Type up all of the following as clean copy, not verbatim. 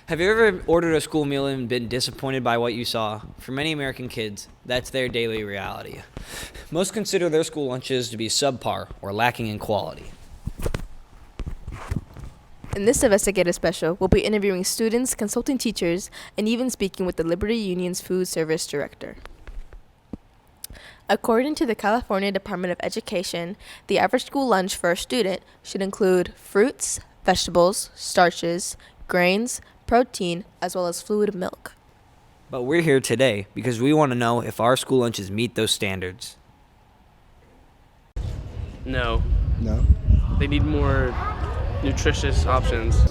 Have you ever ordered a school meal and been disappointed by what you saw? For many American kids, that's their daily reality. Most consider their school lunches to be subpar or lacking in quality. In this investigative special, we'll be interviewing students, consulting teachers, and even speaking with the Liberty Union's food service director. According to the California Department of Education, the average school lunch for a student should include fruits, vegetables, starches, grains, protein, as well as fluid milk. But we're here today because we want to know if our school lunches meet those standards. No, No? they need more nutritious options.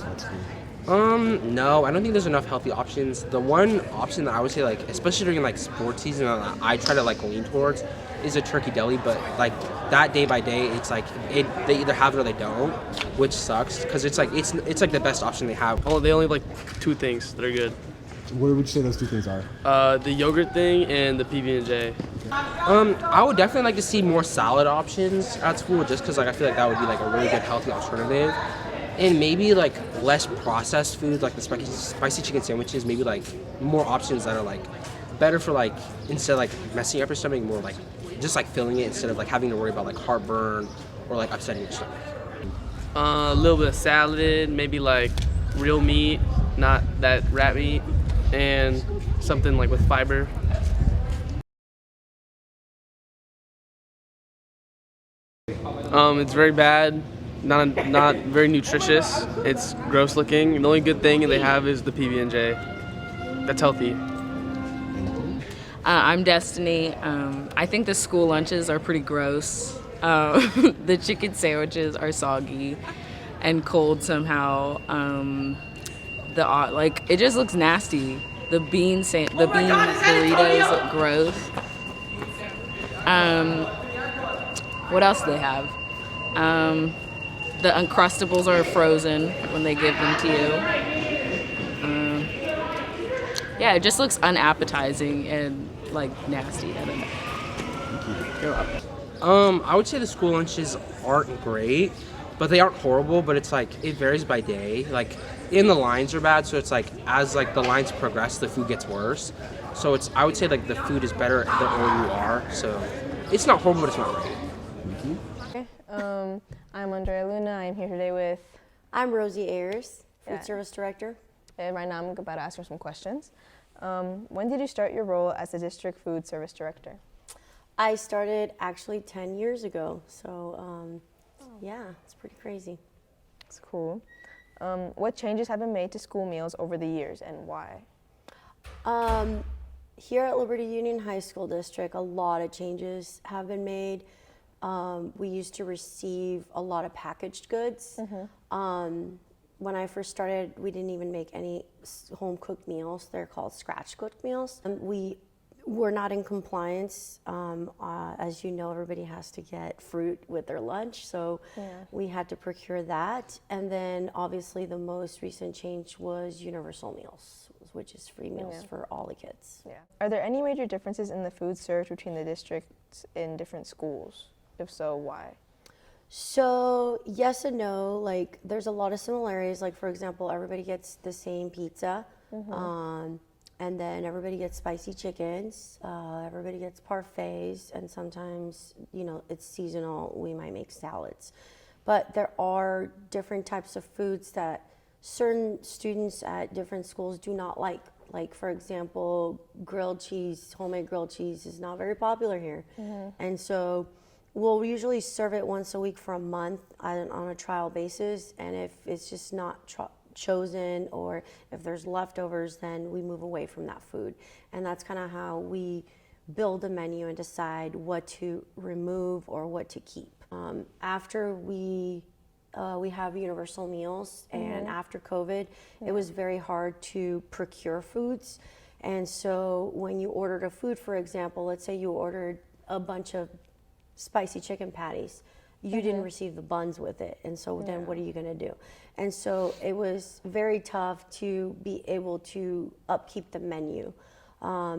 No, I don't think there's enough healthy options. The one option that I would say, like, especially during like sports season, that I try to like lean towards is a turkey deli. But like that day by day, it's like they either have it or they don't, which sucks because it's like the best option they have. Oh, they only have like two things that are good. What would you say those two things are? The yogurt thing and the PB&J. I would definitely like to see more salad options at school, just because like I feel like that would be like a really good healthy alternative. And maybe like less processed foods, like the spicy chicken sandwiches. Maybe like more options that are like better for like, instead of like messing up your stomach, more like just like filling it instead of like having to worry about like heartburn or like upsetting your stomach. A little bit of salad, maybe like real meat, not that rat meat, and something like with fiber. It's very bad. Not very nutritious. It's gross looking. The only good thing they have is the PB&J. That's healthy. I'm Destiny. I think the school lunches are pretty gross. The chicken sandwiches are soggy and cold somehow. It just looks nasty. The bean burritos look gross. What else do they have? The Uncrustables are frozen when they give them to you. Yeah, it just looks unappetizing and like nasty. I don't know. You're welcome. I would say the school lunches aren't great, but they aren't horrible. But it's like it varies by day. Like, the lines are bad, so it's like as like the lines progress, the food gets worse. So I would say like the food is better the older you are. So it's not horrible, but it's not great. I'm Andrea Luna. I'm here today with, I'm Rosie Ayers, Food Yeah. Service Director. and right now I'm about to ask her some questions. When did you start your role as the district food service director? I started actually 10 years ago, so yeah, it's pretty crazy. That's cool. What changes have been made to school meals over the years and why? Here at Liberty Union High School District, a lot of changes have been made. We used to receive a lot of packaged goods. When I first started, we didn't even make any home-cooked meals. They're called scratch-cooked meals. We were not in compliance. As you know, everybody has to get fruit with their lunch, so we had to procure that. And then obviously the most recent change was universal meals, which is free meals for all the kids. Yeah. Are there any major differences in the food served between the districts in different schools? If so, why? So yes and no. Like, there's a lot of similarities. Like, for example, everybody gets the same pizza, and then everybody gets spicy chickens. Everybody gets parfaits, and sometimes, it's seasonal. We might make salads, but there are different types of foods that certain students at different schools do not like. Like, for example, grilled cheese, homemade grilled cheese is not very popular here, and so we'll usually serve it once a week for a month on a trial basis, and if it's just not chosen or if there's leftovers, then we move away from that food. And that's kind of how we build a menu and decide what to remove or what to keep. After we have universal meals, and after COVID, it was very hard to procure foods. And so when you ordered a food, for example, let's say you ordered a bunch of spicy chicken patties, you didn't receive the buns with it, and so then what are you going to do? And so it was very tough to be able to upkeep the menu,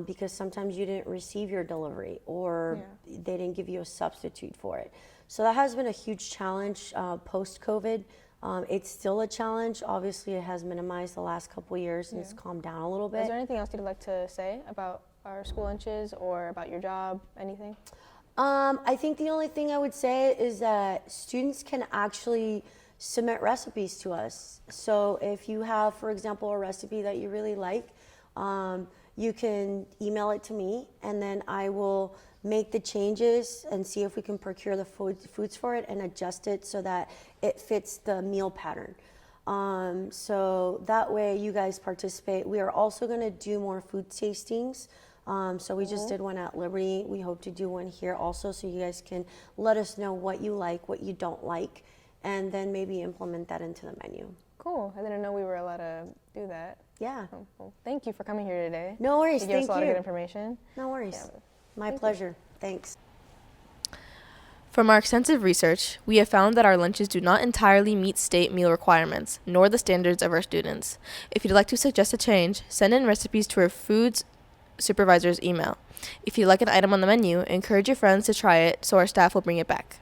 because sometimes you didn't receive your delivery, or they didn't give you a substitute for it. So that has been a huge challenge post-COVID. It's still a challenge. Obviously, it has minimized the last couple years and it's calmed down a little bit. Is there anything else you'd like to say about our school lunches or about your job? Anything? I think the only thing I would say is that students can actually submit recipes to us. So if you have, for example, a recipe that you really like, you can email it to me, and then I will make the changes and see if we can procure the foods for it and adjust it so that it fits the meal pattern. So that way you guys participate. We are also going to do more food tastings. So we just did one at Liberty. We hope to do one here also, so you guys can let us know what you like, what you don't like, and then maybe implement that into the menu. Cool. I didn't know we were allowed to do that. Yeah. Oh, well, thank you for coming here today. No worries. You gave us Thank a lot of you. good information. No worries. Yeah. My pleasure. Thanks. From our extensive research, we have found that our lunches do not entirely meet state meal requirements, nor the standards of our students. If you'd like to suggest a change, send in recipes to our foods supervisor's email. If you like an item on the menu, encourage your friends to try it so our staff will bring it back.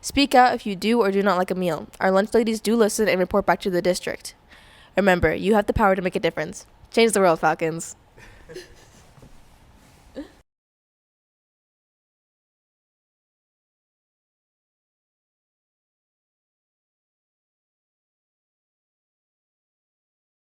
Speak out if you do or do not like a meal. Our lunch ladies do listen and report back to the district. Remember, you have the power to make a difference. Change the world, Falcons.